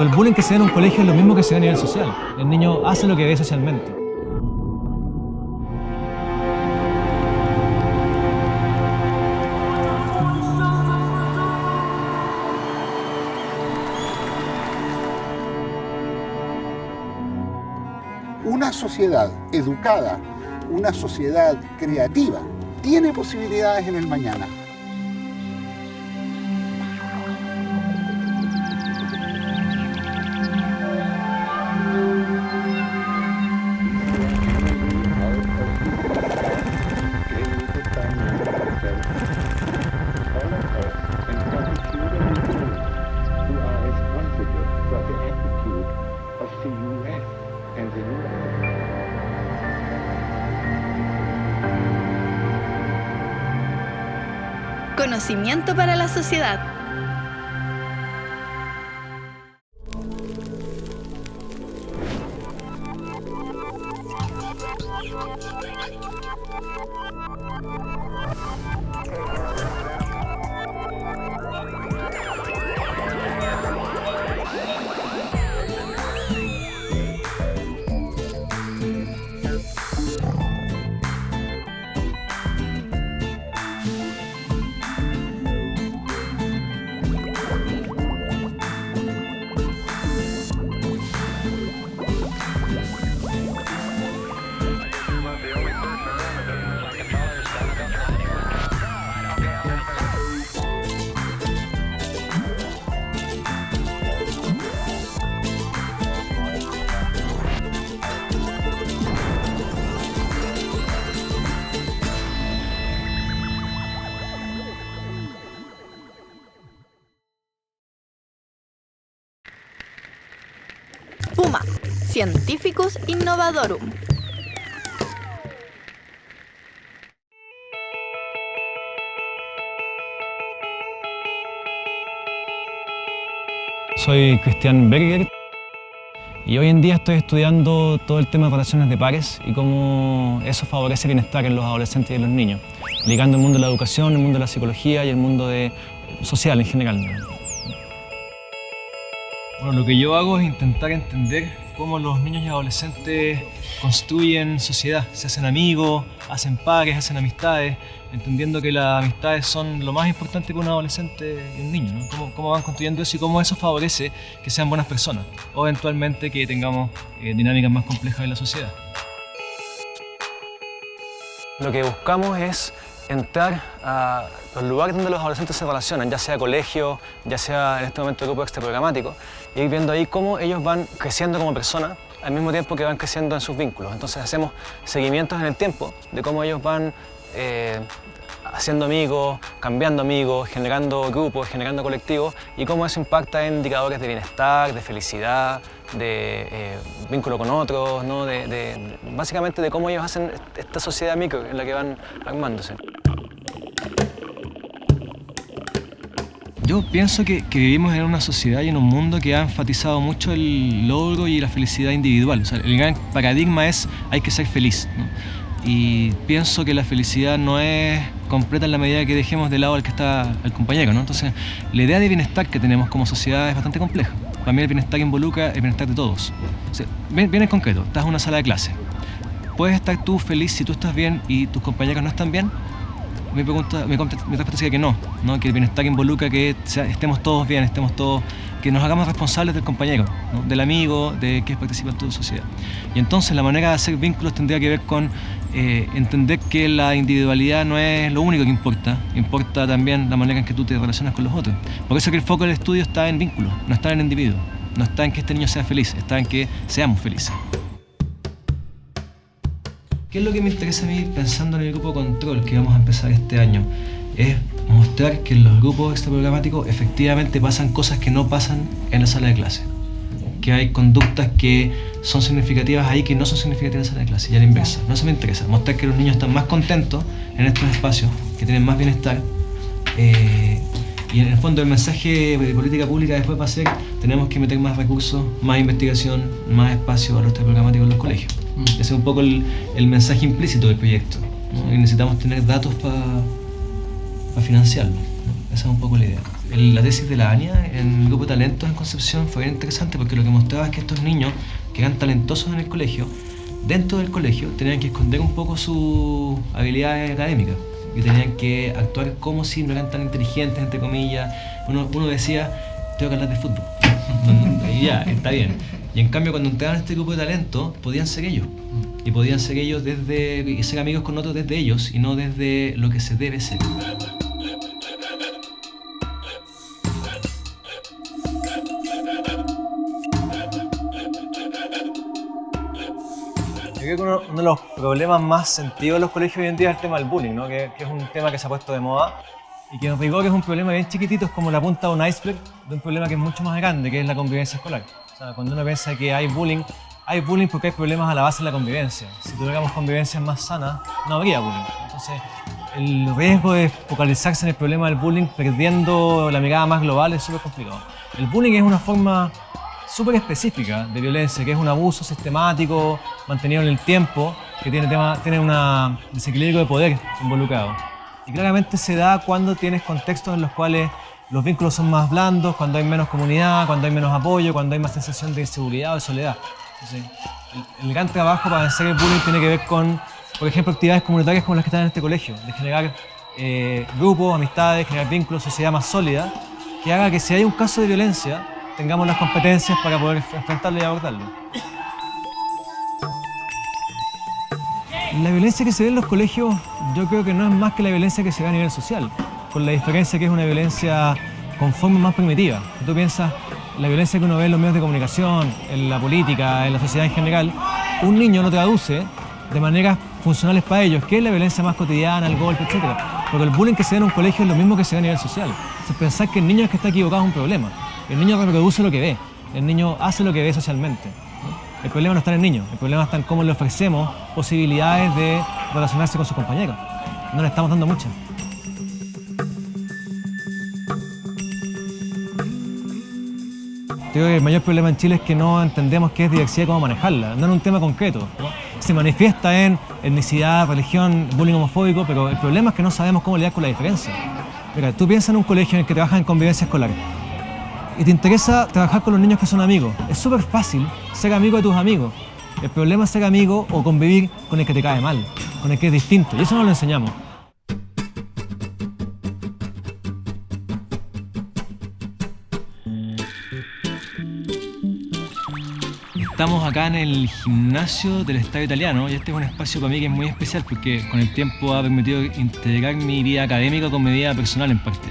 El bullying que se da en un colegio es lo mismo que se da a nivel social. El niño hace lo que ve socialmente. Una sociedad educada, una sociedad creativa, tiene posibilidades en el mañana. Conocimiento para la sociedad. PUMA, Scientificus Innovadorum. Soy Christian Berger y hoy en día estoy estudiando todo el tema de relaciones de pares y cómo eso favorece el bienestar en los adolescentes y en los niños, ligando el mundo de la educación, el mundo de la psicología y el mundo social en general. Bueno, lo que yo hago es intentar entender cómo los niños y adolescentes construyen sociedad, se hacen amigos, hacen pares, hacen amistades, entendiendo que las amistades son lo más importante para un adolescente y un niño, ¿no? Cómo van construyendo eso y cómo eso favorece que sean buenas personas o eventualmente que tengamos dinámicas más complejas en la sociedad. Lo que buscamos es entrar a los lugares donde los adolescentes se relacionan, ya sea colegio, ya sea en este momento grupo extraprogramático, y ir viendo ahí cómo ellos van creciendo como personas al mismo tiempo que van creciendo en sus vínculos. Entonces hacemos seguimientos en el tiempo de cómo ellos van haciendo amigos, cambiando amigos, generando grupos, generando colectivos y cómo eso impacta en indicadores de bienestar, de felicidad, de vínculo con otros, ¿no? Básicamente de cómo ellos hacen esta sociedad micro en la que van armándose. Yo pienso que vivimos en una sociedad y en un mundo que ha enfatizado mucho el logro y la felicidad individual. O sea, el gran paradigma es hay que ser feliz, ¿no? Y pienso que la felicidad no es completa en la medida que dejemos de lado al que está al compañero, ¿no? Entonces, la idea de bienestar que tenemos como sociedad es bastante compleja. Para mí el bienestar involucra el bienestar de todos. O sea, bien en concreto, estás en una sala de clase. ¿Puedes estar tú feliz si tú estás bien y tus compañeros no están bien? Mi respuesta sería que no, que el bienestar involucra que estemos todos bien, que nos hagamos responsables del compañero, ¿no? Del amigo, de que participa en tu sociedad. Y entonces la manera de hacer vínculos tendría que ver con entender que la individualidad no es lo único que importa también la manera en que tú te relacionas con los otros. Por eso que el foco del estudio está en vínculos, no está en el individuo, no está en que este niño sea feliz, está en que seamos felices. ¿Qué es lo que me interesa a mí pensando en el grupo control que vamos a empezar este año? Es mostrar que en los grupos extraprogramáticos efectivamente pasan cosas que no pasan en la sala de clase. Que hay conductas que son significativas ahí que no son significativas en la sala de clase, y a la inversa. No eso me interesa, mostrar que los niños están más contentos en estos espacios, que tienen más bienestar. Y en el fondo el mensaje de política pública después va a ser tenemos que meter más recursos, más investigación, más espacio a los extraprogramáticos en los colegios. Ese es un poco el mensaje implícito del proyecto, ¿no? Y necesitamos tener datos para financiarlo, ¿no? Esa es un poco la idea. La tesis de la Ania en el grupo de talentos en Concepción fue bien interesante porque lo que mostraba es que estos niños que eran talentosos en el colegio, dentro del colegio tenían que esconder un poco sus habilidades académicas y tenían que actuar como si no eran tan inteligentes, entre comillas. Uno decía, tengo que hablar de fútbol. Y ya, está bien. Y en cambio cuando entraban a este grupo de talentos podían ser ellos. Y podían ser ellos y ser amigos con otros desde ellos y no desde lo que se debe ser. Yo creo que uno de los problemas más sentidos de los colegios hoy en día es el tema del bullying, ¿no? que es un tema que se ha puesto de moda y que en rigor es un problema bien chiquitito, es como la punta de un iceberg de un problema que es mucho más grande, que es la convivencia escolar. O sea, cuando uno piensa que hay bullying porque hay problemas a la base de la convivencia. Si tuviéramos convivencias más sanas, no habría bullying. Entonces, el riesgo de focalizarse en el problema del bullying perdiendo la mirada más global es súper complicado. El bullying es una forma súper específica de violencia, que es un abuso sistemático, mantenido en el tiempo, que tiene un desequilibrio de poder involucrado. Y claramente se da cuando tienes contextos en los cuales los vínculos son más blandos, cuando hay menos comunidad, cuando hay menos apoyo, cuando hay más sensación de inseguridad o de soledad. Entonces, el gran trabajo para vencer el bullying tiene que ver con, por ejemplo, actividades comunitarias como las que están en este colegio, de generar grupos, amistades, generar vínculos, sociedad más sólida, que haga que si hay un caso de violencia, tengamos las competencias para poder enfrentarlo y abordarlo. La violencia que se ve en los colegios yo creo que no es más que la violencia que se ve a nivel social, con la diferencia que es una violencia con forma más primitiva. Si tú piensas, la violencia que uno ve en los medios de comunicación, en la política, en la sociedad en general, un niño lo traduce de maneras funcionales para ellos, que es la violencia más cotidiana, el golpe, etc. Porque el bullying que se ve en un colegio es lo mismo que se ve a nivel social. Entonces, pensar que el niño es que está equivocado es un problema. El niño reproduce lo que ve, el niño hace lo que ve socialmente. El problema no está en el niño, el problema está en cómo le ofrecemos posibilidades de relacionarse con sus compañeros. No le estamos dando muchas. Creo que el mayor problema en Chile es que no entendemos qué es diversidad y cómo manejarla, no en un tema concreto, ¿no? Se manifiesta en etnicidad, religión, bullying homofóbico, pero el problema es que no sabemos cómo lidiar con la diferencia. Mira, tú piensas en un colegio en el que trabajas en convivencia escolar y te interesa trabajar con los niños que son amigos. Es súper fácil ser amigo de tus amigos. El problema es ser amigo o convivir con el que te cae mal, con el que es distinto, y eso no lo enseñamos. Estamos acá en el gimnasio del Estadio Italiano y este es un espacio para mí que es muy especial porque con el tiempo ha permitido integrar mi vida académica con mi vida personal en parte.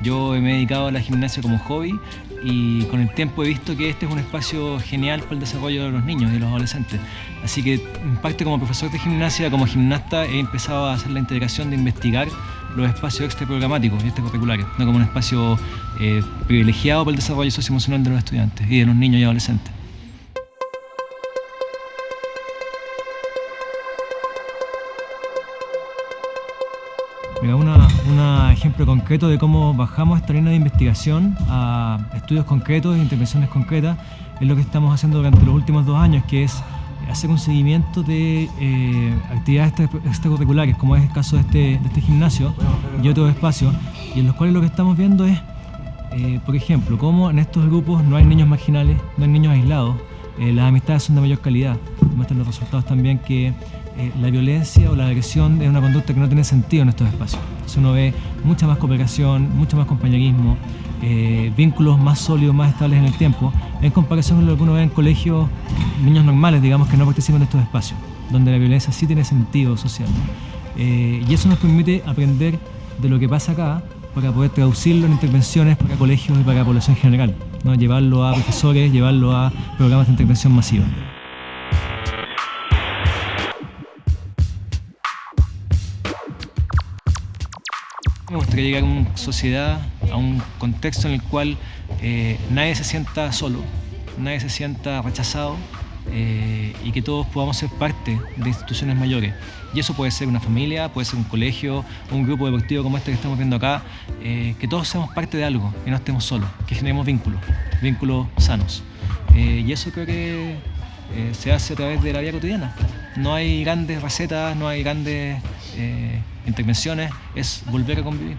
Yo me he dedicado a la gimnasia como hobby y con el tiempo he visto que este es un espacio genial para el desarrollo de los niños y de los adolescentes. Así que en parte como profesor de gimnasia, como gimnasta, he empezado a hacer la integración de investigar los espacios extraprogramáticos y extracurriculares, no como un espacio privilegiado para el desarrollo socioemocional de los estudiantes y de los niños y adolescentes. Mira, un ejemplo concreto de cómo bajamos esta línea de investigación a estudios concretos e intervenciones concretas es lo que estamos haciendo durante los últimos 2 años, que es hacer un seguimiento de actividades extracurriculares, como es el caso de este gimnasio y otros espacios, y en los cuales lo que estamos viendo es, por ejemplo, cómo en estos grupos no hay niños marginales, no hay niños aislados, las amistades son de mayor calidad. Muestran los resultados también que la violencia o la agresión es una conducta que no tiene sentido en estos espacios. Entonces uno ve mucha más cooperación, mucho más compañerismo, vínculos más sólidos, más estables en el tiempo, en comparación con lo que uno ve en colegios, niños normales, digamos, que no participan de estos espacios, donde la violencia sí tiene sentido social. Y eso nos permite aprender de lo que pasa acá para poder traducirlo en intervenciones para colegios y para la población general, ¿no? Llevarlo a profesores, llevarlo a programas de intervención masiva. Me gustaría llegar a una sociedad, a un contexto en el cual nadie se sienta solo, nadie se sienta rechazado y que todos podamos ser parte de instituciones mayores. Y eso puede ser una familia, puede ser un colegio, un grupo deportivo como este que estamos viendo acá, que todos seamos parte de algo y no estemos solos, que generemos vínculos sanos. Y eso creo que se hace a través de la vida cotidiana. No hay grandes recetas, no hay grandes intervenciones, es volver a convivir.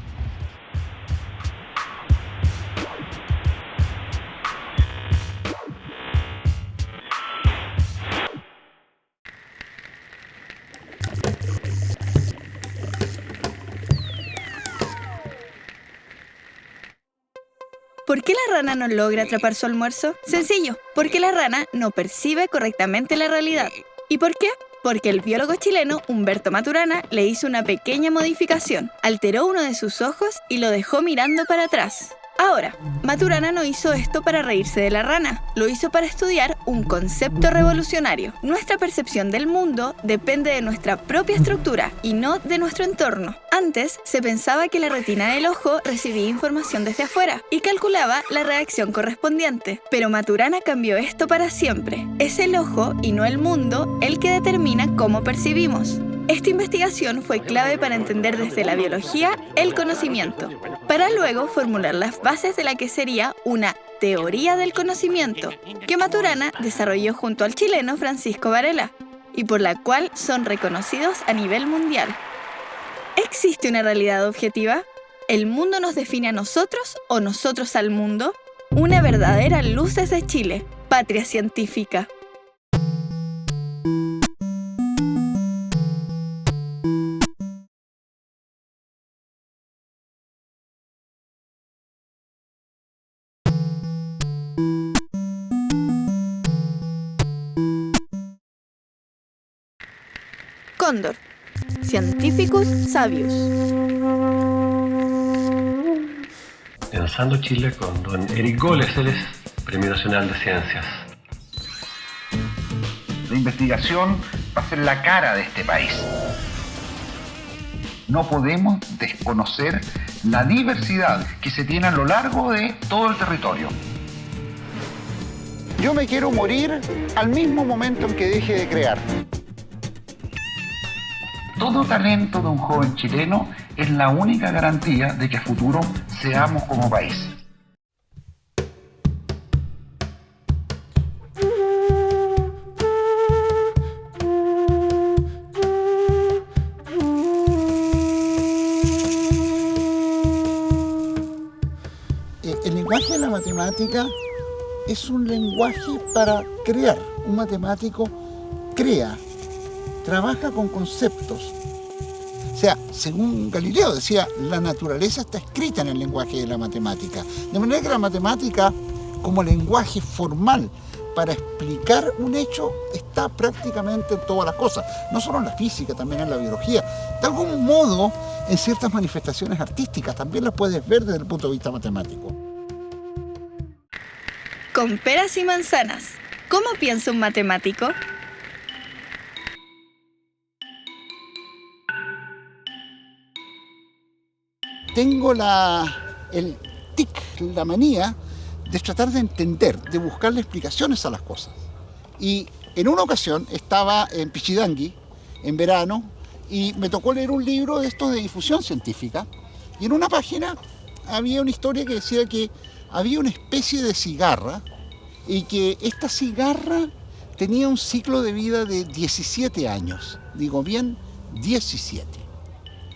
¿Por qué la rana no logra atrapar su almuerzo? Sencillo, porque la rana no percibe correctamente la realidad. ¿Y por qué? Porque el biólogo chileno Humberto Maturana le hizo una pequeña modificación. Alteró uno de sus ojos y lo dejó mirando para atrás. Ahora, Maturana no hizo esto para reírse de la rana, lo hizo para estudiar un concepto revolucionario. Nuestra percepción del mundo depende de nuestra propia estructura y no de nuestro entorno. Antes, se pensaba que la retina del ojo recibía información desde afuera y calculaba la reacción correspondiente. Pero Maturana cambió esto para siempre. Es el ojo y no el mundo el que determina cómo percibimos. Esta investigación fue clave para entender desde la biología el conocimiento, para luego formular las bases de la que sería una teoría del conocimiento, que Maturana desarrolló junto al chileno Francisco Varela, y por la cual son reconocidos a nivel mundial. ¿Existe una realidad objetiva? ¿El mundo nos define a nosotros o nosotros al mundo? Una verdadera luz desde Chile, patria científica. Cóndor. Científicos sabios. Pensando Chile con don Eric Goles, él es Premio Nacional de Ciencias. La investigación va a ser la cara de este país. No podemos desconocer la diversidad que se tiene a lo largo de todo el territorio. Yo me quiero morir al mismo momento en que deje de crear. Todo talento de un joven chileno es la única garantía de que a futuro seamos como país. El lenguaje de la matemática es un lenguaje para crear. Un matemático crea, trabaja con conceptos. O sea, según Galileo decía, la naturaleza está escrita en el lenguaje de la matemática. De manera que la matemática, como lenguaje formal para explicar un hecho, está prácticamente en todas las cosas. No solo en la física, también en la biología. De algún modo, en ciertas manifestaciones artísticas también las puedes ver desde el punto de vista matemático. Con peras y manzanas, ¿cómo piensa un matemático? Tengo el tic, la manía de tratar de entender, de buscarle explicaciones a las cosas. Y en una ocasión estaba en Pichidangui, en verano, y me tocó leer un libro de estos de difusión científica, y en una página había una historia que decía que había una especie de cigarra, y que esta cigarra tenía un ciclo de vida de 17 años. Digo bien, 17.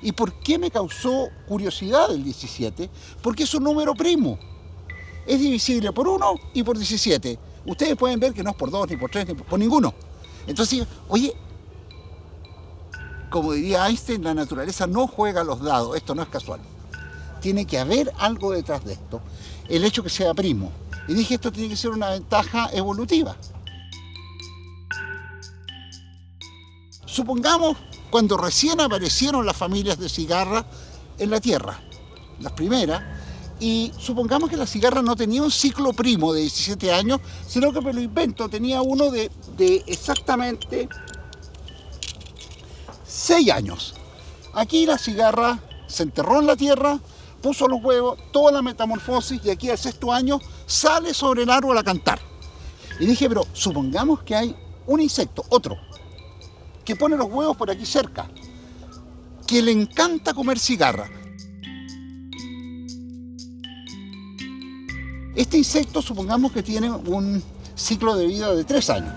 ¿Y por qué me causó curiosidad el 17? Porque es un número primo. Es divisible por 1 y por 17. Ustedes pueden ver que no es por 2, ni por 3, ni por ninguno. Entonces, oye, como diría Einstein, la naturaleza no juega los dados. Esto no es casual. Tiene que haber algo detrás de esto. El hecho que sea primo. Y dije, esto tiene que ser una ventaja evolutiva. Supongamos cuando recién aparecieron las familias de cigarra en la Tierra, las primeras, y supongamos que la cigarra no tenía un ciclo primo de 17 años, sino que me lo invento, tenía uno de exactamente 6 años. Aquí la cigarra se enterró en la Tierra, puso los huevos, toda la metamorfosis, y aquí al 6º año sale sobre el árbol a cantar. Y dije, pero supongamos que hay un insecto, otro, que pone los huevos por aquí cerca, que le encanta comer cigarra. Este insecto supongamos que tiene un ciclo de vida de 3 años.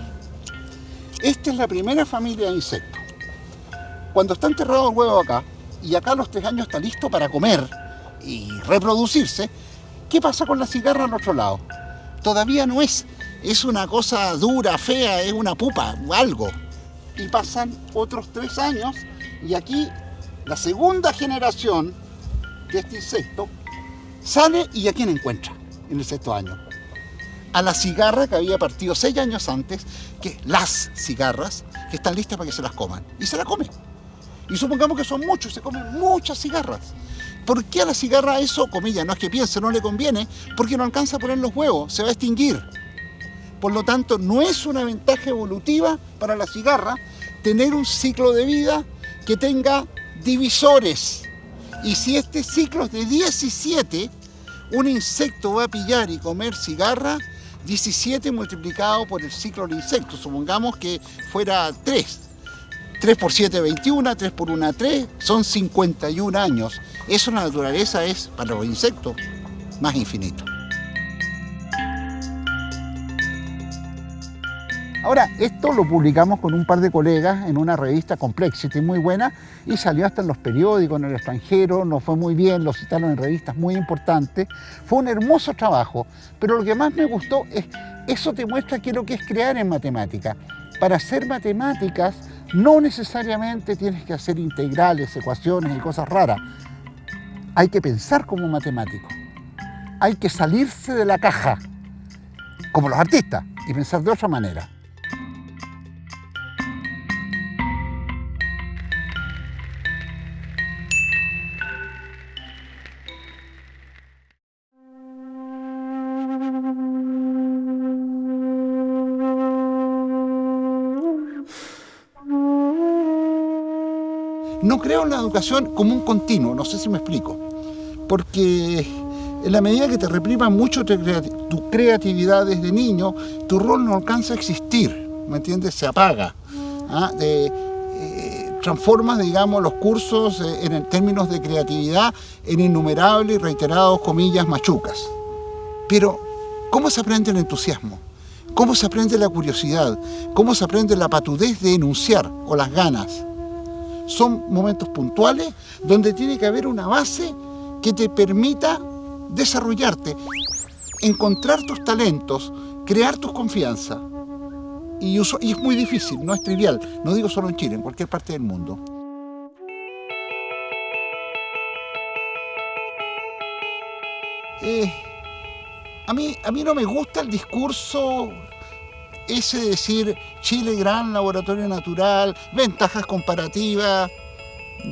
Esta es la primera familia de insectos. Cuando está enterrado el huevo acá, y acá a los 3 años está listo para comer y reproducirse, ¿qué pasa con la cigarra al otro lado? Todavía no es una cosa dura, fea, es una pupa, algo. Y pasan otros 3 años y aquí la segunda generación de este insecto sale y ¿a quién encuentra? en el 6º año. A la cigarra que había partido 6 años antes, que las cigarras que están listas para que se las coman. Y se la come. Y supongamos que son muchos, se comen muchas cigarras. ¿Por qué a la cigarra eso, comillas, no es que piense, no le conviene? Porque no alcanza a poner los huevos, se va a extinguir. Por lo tanto, no es una ventaja evolutiva para la cigarra tener un ciclo de vida que tenga divisores. Y si este ciclo es de 17, un insecto va a pillar y comer cigarra, 17 multiplicado por el ciclo del insecto. Supongamos que fuera 3. 3 por 7, 21, 3 por 1, 3, son 51 años. Eso en la naturaleza es, para los insectos, más infinito. Ahora, esto lo publicamos con un par de colegas en una revista Complexity muy buena y salió hasta en los periódicos en el extranjero, nos fue muy bien, lo citaron en revistas muy importantes. Fue un hermoso trabajo, pero lo que más me gustó es, eso te muestra qué es lo que es crear en matemática. Para hacer matemáticas no necesariamente tienes que hacer integrales, ecuaciones y cosas raras. Hay que pensar como matemático, hay que salirse de la caja, como los artistas, y pensar de otra manera. No creo en la educación como un continuo, no sé si me explico, porque en la medida que te repriman mucho tu creatividad desde niño, tu rol no alcanza a existir, ¿me entiendes? Se apaga. Transformas, digamos, los cursos en términos de creatividad en innumerables y reiterados, comillas, machucas. Pero, ¿cómo se aprende el entusiasmo? ¿Cómo se aprende la curiosidad? ¿Cómo se aprende la patudez de enunciar o las ganas? Son momentos puntuales donde tiene que haber una base que te permita desarrollarte, encontrar tus talentos, crear tus confianzas. Y es muy difícil, no es trivial, no digo solo en Chile, en cualquier parte del mundo. A mí no me gusta el discurso ese de decir Chile gran laboratorio natural, ventajas comparativas,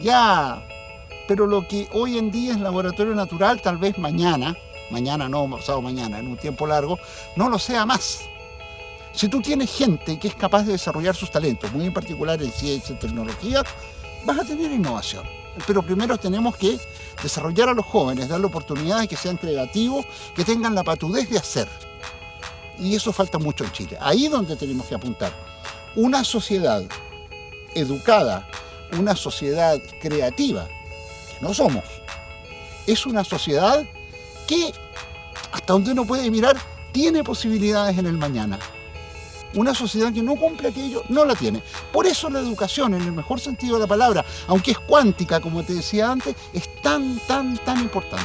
ya, pero lo que hoy en día es laboratorio natural, tal vez mañana no, pasado mañana, en un tiempo largo, no lo sea más. Si tú tienes gente que es capaz de desarrollar sus talentos, muy en particular en ciencia y tecnología, vas a tener innovación. Pero primero tenemos que desarrollar a los jóvenes, darle oportunidades que sean creativos, que tengan la patudez de hacer. Y eso falta mucho en Chile. Ahí es donde tenemos que apuntar. Una sociedad educada, una sociedad creativa, que no somos, es una sociedad que, hasta donde uno puede mirar, tiene posibilidades en el mañana. Una sociedad que no cumple aquello, no la tiene. Por eso la educación, en el mejor sentido de la palabra, aunque es cuántica, como te decía antes, es tan importante.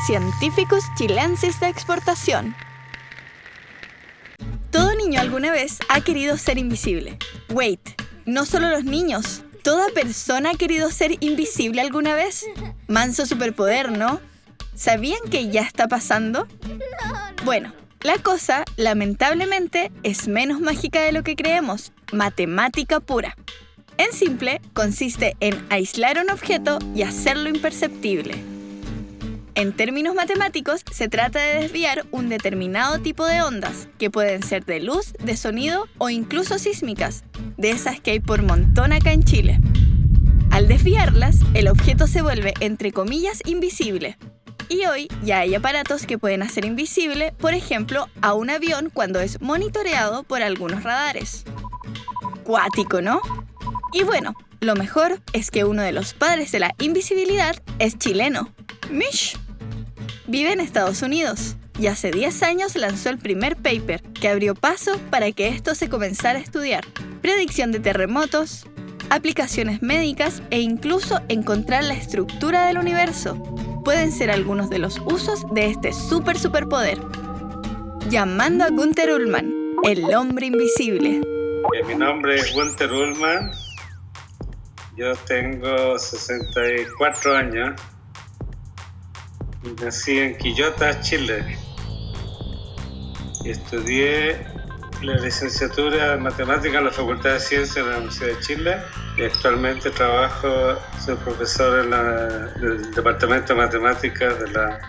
Científicos chilenses de exportación. Todo niño alguna vez ha querido ser invisible. Wait, no solo los niños. ¿Toda persona ha querido ser invisible alguna vez? Manso superpoder, ¿no? ¿Sabían que ya está pasando? Bueno, la cosa, lamentablemente, es menos mágica de lo que creemos. Matemática pura. En simple, consiste en aislar un objeto y hacerlo imperceptible. En términos matemáticos, se trata de desviar un determinado tipo de ondas, que pueden ser de luz, de sonido o incluso sísmicas, de esas que hay por montón acá en Chile. Al desviarlas, el objeto se vuelve, entre comillas, invisible. Y hoy ya hay aparatos que pueden hacer invisible, por ejemplo, a un avión cuando es monitoreado por algunos radares. Cuático, ¿no? Y bueno, lo mejor es que uno de los padres de la invisibilidad es chileno. Mish. Vive en Estados Unidos y hace 10 años lanzó el primer paper que abrió paso para que esto se comenzara a estudiar. Predicción de terremotos, aplicaciones médicas e incluso encontrar la estructura del universo. Pueden ser algunos de los usos de este superpoder. Llamando a Günther Ullmann. el hombre invisible. Mi nombre es Gunther Ullmann. Yo tengo 64 años. Nací en Quillota, Chile. Y estudié la licenciatura en Matemáticas en la Facultad de Ciencias de la Universidad de Chile. Y actualmente soy profesor en el Departamento de Matemáticas de la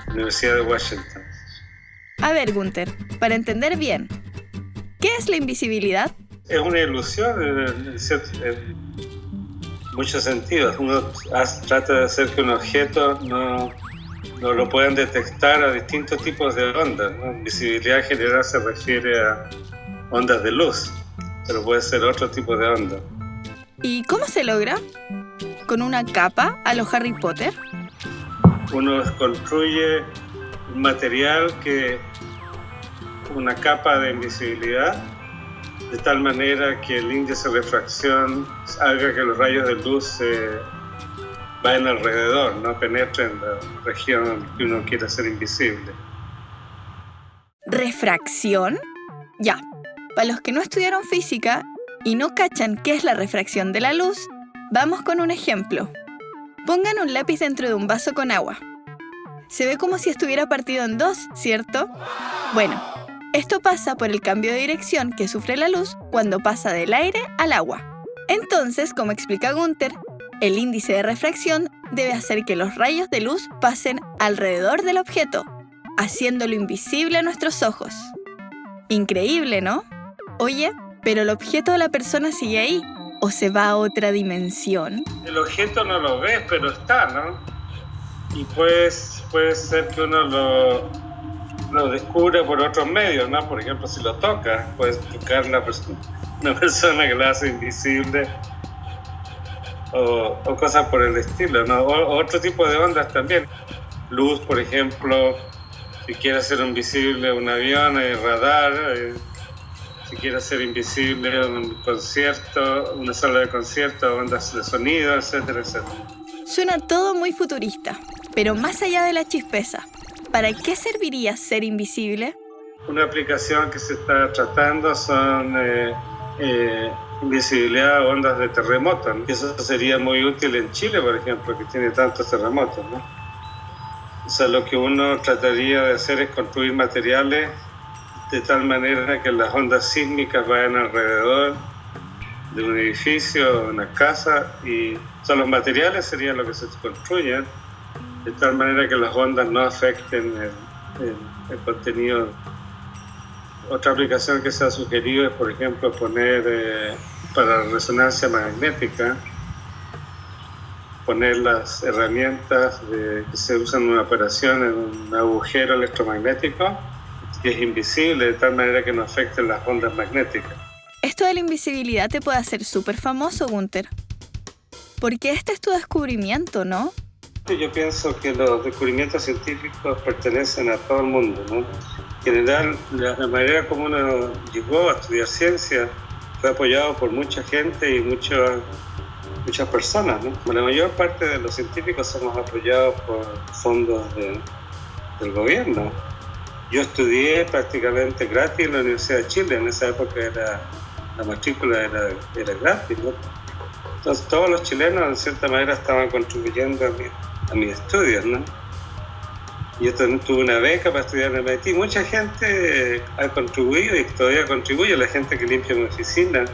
Universidad de Washington. A ver, Gunther, para entender bien, ¿qué es la invisibilidad? Es una ilusión en muchos sentidos. Uno trata de hacer que un objeto no lo puedan detectar a distintos tipos de ondas, ¿no? Invisibilidad en general se refiere a ondas de luz, pero puede ser otro tipo de onda. ¿Y cómo se logra? ¿Con una capa a los Harry Potter? Uno construye un material una capa de invisibilidad, de tal manera que el índice de refracción haga que los rayos de luz vayan alrededor, no penetren la región que uno quiere hacer invisible. ¿Refracción? Ya, para los que no estudiaron física y no cachan qué es la refracción de la luz, vamos con un ejemplo. Pongan un lápiz dentro de un vaso con agua. Se ve como si estuviera partido en dos, ¿cierto? Bueno, esto pasa por el cambio de dirección que sufre la luz cuando pasa del aire al agua. Entonces, como explica Gunther, el índice de refracción debe hacer que los rayos de luz pasen alrededor del objeto, haciéndolo invisible a nuestros ojos. Increíble, ¿no? Oye, pero el objeto de la persona sigue ahí, ¿o se va a otra dimensión? El objeto no lo ves, pero está, ¿no? Y puede ser que uno lo descubra por otros medios, ¿no? Por ejemplo, si lo tocas, puedes tocar una persona que la hace invisible o cosas por el estilo, ¿no? O otro tipo de ondas también. Luz, por ejemplo, si quieres hacer invisible un avión, radar, si quieres hacer invisible un concierto, una sala de concierto, ondas de sonido, etcétera, etcétera. Suena todo muy futurista, pero más allá de la chispeza, ¿para qué serviría ser invisible? Una aplicación que se está tratando son invisibilidad a ondas de terremotos, ¿no? Eso sería muy útil en Chile, por ejemplo, que tiene tantos terremotos, ¿no? O sea, lo que uno trataría de hacer es construir materiales de tal manera que las ondas sísmicas vayan alrededor de un edificio, una casa, y los materiales serían lo que se construyen, de tal manera que las ondas no afecten el contenido. Otra aplicación que se ha sugerido es, por ejemplo, poner para resonancia magnética, poner las herramientas que se usan en una operación en un agujero electromagnético que es invisible, de tal manera que no afecten las ondas magnéticas. Esto de la invisibilidad te puede hacer súper famoso, Gunther. Porque este es tu descubrimiento, ¿no? Yo pienso que los descubrimientos científicos pertenecen a todo el mundo, ¿no? En general, la manera como uno llegó a estudiar ciencia fue apoyado por mucha gente y muchas personas, ¿no? La mayor parte de los científicos somos apoyados por fondos del gobierno. Yo estudié prácticamente gratis en la Universidad de Chile. En esa época la matrícula era gratis, ¿no? Entonces todos los chilenos en cierta manera estaban contribuyendo a mis estudios, ¿no? Yo también tuve una beca para estudiar en MIT. Mucha gente ha contribuido y todavía contribuye. La gente que limpia mi oficina,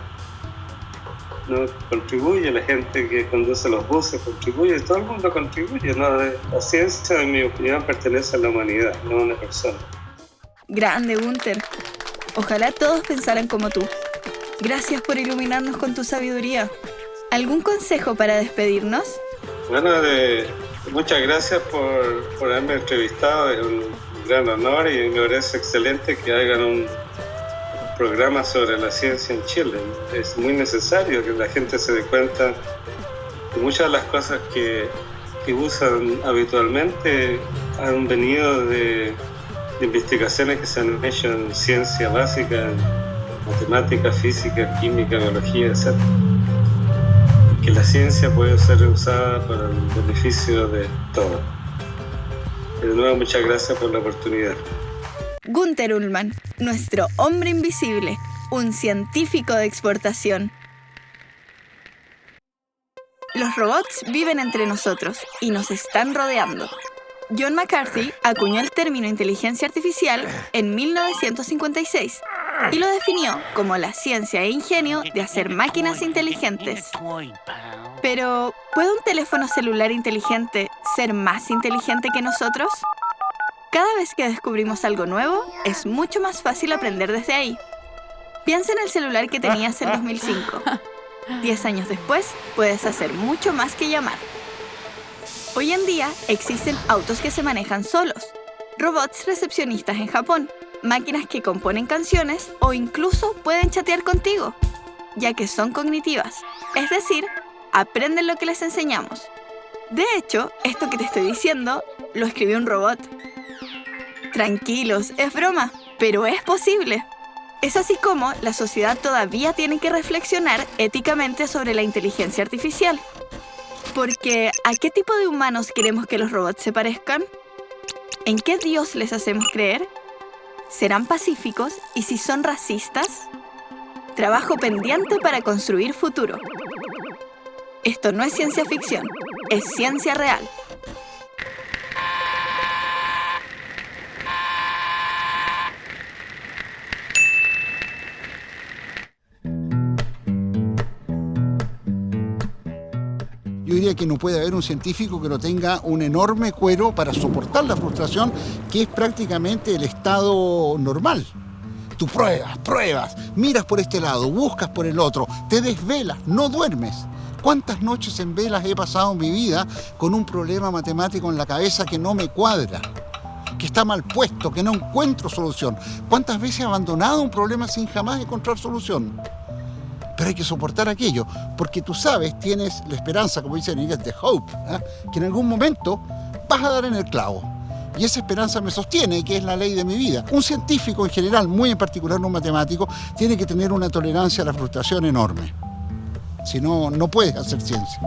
¿no? Contribuye, la gente que conduce los buses contribuye, todo el mundo contribuye, ¿no? La ciencia, en mi opinión, pertenece a la humanidad, no a una persona. Grande, Gunther. Ojalá todos pensaran como tú. Gracias por iluminarnos con tu sabiduría. ¿Algún consejo para despedirnos? Bueno, muchas gracias por haberme entrevistado. Es un gran honor y me parece excelente que hagan un programa sobre la ciencia en Chile. Es muy necesario que la gente se dé cuenta que muchas de las cosas que usan habitualmente han venido de investigaciones que se han hecho en ciencia básica, en matemática, física, química, biología, etc. Que la ciencia puede ser usada para el beneficio de todos. De nuevo, muchas gracias por la oportunidad. Günther Ullmann, nuestro hombre invisible, un científico de exportación. Los robots viven entre nosotros y nos están rodeando. John McCarthy acuñó el término inteligencia artificial en 1956 y lo definió como la ciencia e ingenio de hacer máquinas inteligentes. Pero, ¿puede un teléfono celular inteligente ser más inteligente que nosotros? Cada vez que descubrimos algo nuevo, es mucho más fácil aprender desde ahí. Piensa en el celular que tenías en 2005. 10 años después, puedes hacer mucho más que llamar. Hoy en día, existen autos que se manejan solos, robots recepcionistas en Japón, máquinas que componen canciones o incluso pueden chatear contigo, ya que son cognitivas, es decir, aprenden lo que les enseñamos. De hecho, esto que te estoy diciendo, lo escribió un robot. Tranquilos, es broma, pero es posible. Es así como la sociedad todavía tiene que reflexionar éticamente sobre la inteligencia artificial. Porque, ¿a qué tipo de humanos queremos que los robots se parezcan? ¿En qué Dios les hacemos creer? ¿Serán pacíficos y si son racistas? Trabajo pendiente para construir futuro. Esto no es ciencia ficción, es ciencia real. Yo diría que no puede haber un científico que no tenga un enorme cuero para soportar la frustración, que es prácticamente el estado normal. Tú pruebas, miras por este lado, buscas por el otro, te desvelas, no duermes. ¿Cuántas noches en velas he pasado en mi vida con un problema matemático en la cabeza que no me cuadra, que está mal puesto, que no encuentro solución? ¿Cuántas veces he abandonado un problema sin jamás encontrar solución? Pero hay que soportar aquello, porque tú sabes, tienes la esperanza, como dice en inglés, the hope, que en algún momento vas a dar en el clavo. Y esa esperanza me sostiene, que es la ley de mi vida. Un científico en general, muy en particular un matemático, tiene que tener una tolerancia a la frustración enorme. Si no, no puedes hacer ciencia.